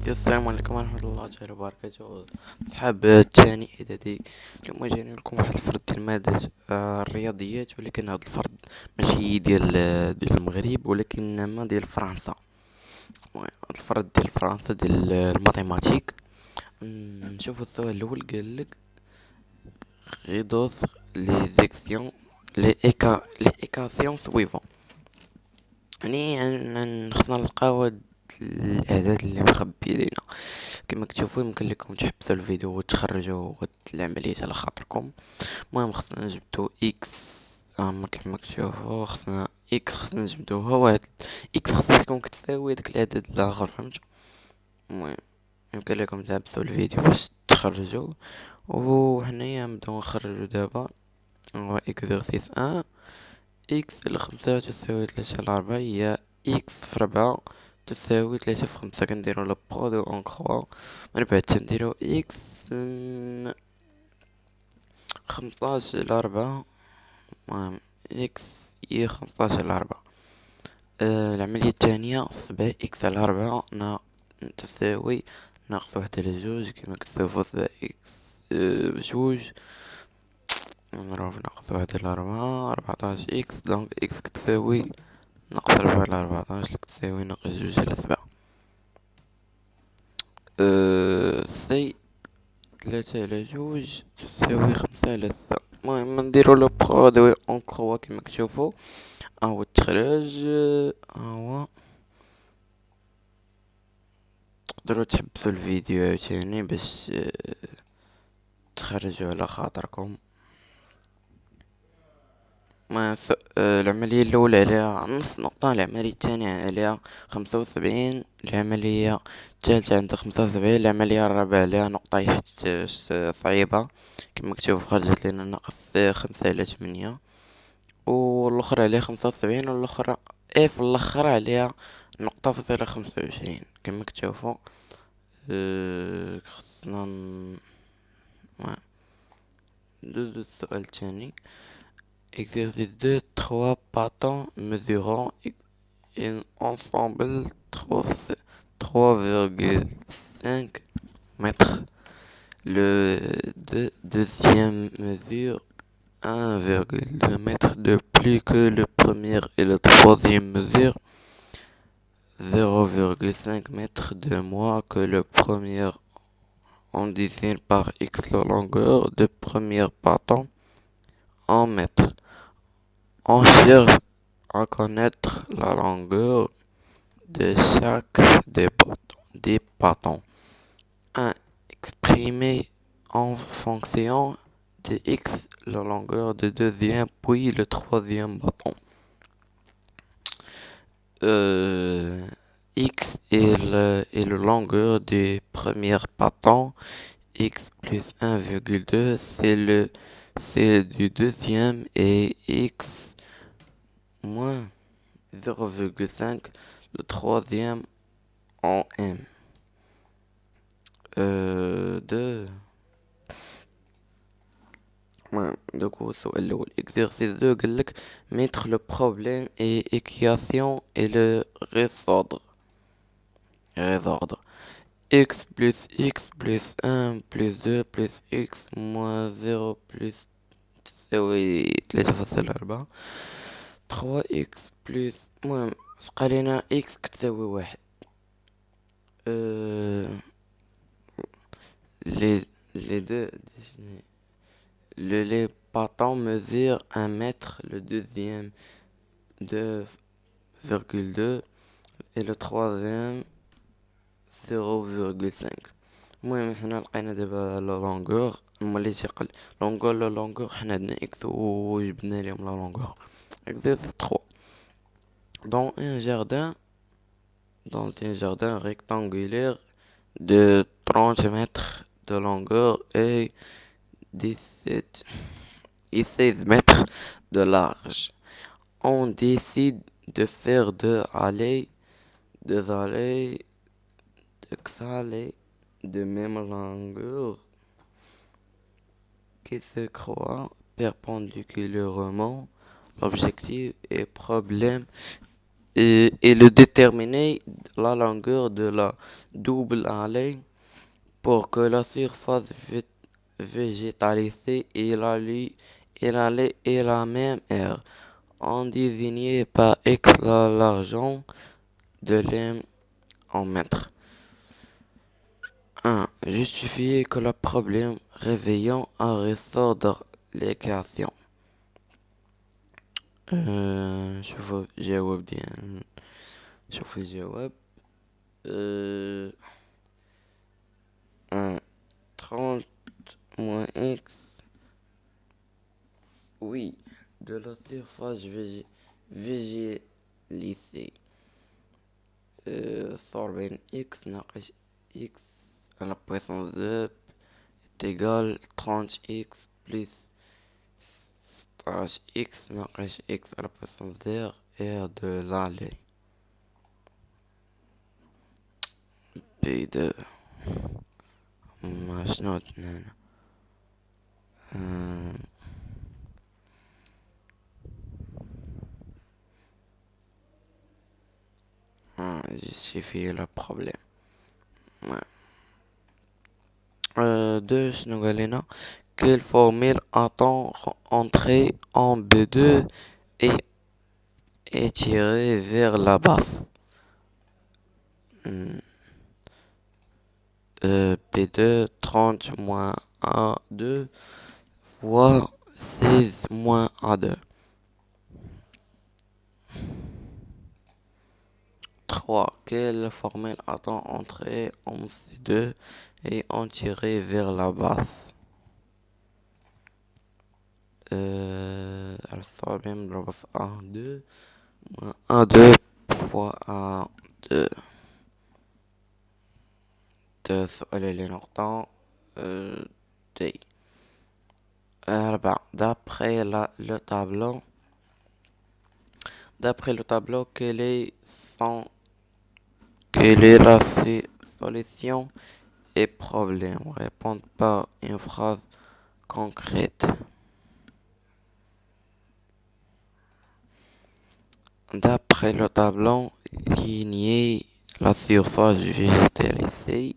السلام عليكم ورحمة الله تعالى وبركاته. صحاب الثاني إعدادي. اليوم جاني لكم واحد الفرد ديال مادة الرياضيات، ولكن هاد الفرد ماشي ديال المغرب، ولكن ديال فرنسا. المهم، هاد الفرد ديال فرنسا ديال الماتيماتيك. نشوفو السؤال الأول. قالك غيدوز لي زيكسيون لي إيكاسيون سويفون. يعني خصنا نلقاو هاد الأعداد اللي مخبي لينا. كما كتشوفوا يمكن لكم تحبسوا الفيديو وتخرجوا العملية على خاطركم. المهم خصنا نجبدو اكس. كما كتشوفوا خصنا نجبدوها، واحد اكس خصها تكون كتساوي داك العدد الاخر، فهمتوا؟ المهم يمكن لكم تحبسوا الفيديو باش تخرجوا. وهنايا نبداو نخرجوا دابا. هو اكزرسيس ان. اكس على خمسة تساوي تلاتة على ربعة، هي اكس في ربعة تساوي تلاتة في خمسة. كنديرو لو برو دو اون كخوا، من بعد تنديرو اكس خمسطاش على ربعة. المهم اكس هي خمسطاش على ربعة. العملية الثانية سبعة اكس على ربعة تساوي ناقص واحد على جوج. كما كتشوفو سبعة اكس بجوج نضرب في ناقص واحد على ربعة، ربعطاش اكس. دونك اكس كتساوي ناقص ربعة على ربعطاش، اللي كتساوي ناقص جوج على سبعة. سي تلاتة على جوج تساوي خمسة على ستة. المهم نديرو لو برودوي اون كخوا كما كتشوفو. هو التخراج. هو تقدروا تحبسوا الفيديو عاوتاني باش تخرجوا على خاطركم. ما العملية الأولى عليها نص نقطة، العملية الثانية عليها 75، العملية الثالثة عندها 75، العملية الرابعة عليها نقطة حيت صعيبة. كما كتشوفو خرجت لنا ناقص 5/8، والاخرى عليها 75، والاخرى في الاخر عليها نقطة فاصلة 25. كما كتشوفو خصنا ندوزو السؤال الثاني. Exercice 2, 3 bâtons mesurant un ensemble 3,5 mètres. Le deuxième mesure 1,2 mètres de plus que le premier, et le troisième mesure 0,5 mètres de moins que le premier. On désigne par X la longueur de premier bâton en mètres. On cherche à connaître la longueur de chaque des bâtons. 1. Exprimer en fonction de X la longueur du deuxième puis le troisième bâton. X est la longueur du premier bâton. X plus 1,2 c'est du deuxième, et X moins 0,5 le troisième en M. 2. Du coup, exercice 2 قالك mettre le problème et équation et le résoudre. X plus 1 plus 2 plus X moins 0 plus تساوي 3.4. 3x plus المهم بقى لينا x كتساوي واحد. les deux les bâtons mesurent 1 mètre, le deuxième 2,2 et le troisième 0,5. المهم حنا لقينا دابا لا لونغور. ملي تيقل لونغور حنا عندنا اكس وجبنا ليهم لا لونغور. exercice 3. Dans un jardin rectangulaire de 30 mètres de longueur et 17 et 16 mètres de large, on décide de faire deux allées de même longueur qui se croisent perpendiculairement. L'objectif et problème et le déterminer la longueur de la double allée pour que la surface végétalisée et la même aire. On désignait par X l'argent de l'aime en mètres. 1. Justifier que le problème réveillant à résoudre l'équation. شوفوا جاوب ديال شوفوا الجواب. 1. 30 moins x. Oui, de la surface végétalisée. 40 x ناقص x à la puissance 2 est égal 30x plus 16x ناقص x à la puissance 2 R de l'allée. B2 ما شنو هنا justifier le problème. Ouais. 2 شنو قال لنا quelle formule attend entrer en B2 et est tirée vers la base. B2 30 moins A2 fois 16 moins A2. 3. Quelle formule attend entrer en C2 et en tirer vers la base. الصعب نضرب في A2 moins A2 fois A2. السؤال اللي نقطة D. 4. D'après le tableau, quelle est la solution et problème? Répondre par une phrase concrète. D'après le tableau, lignez la surface végétalisée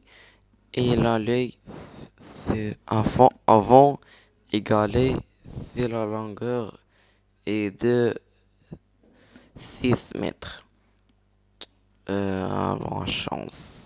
et l'allée avant égalée si la longueur est de 6 mètres. Bonne chance.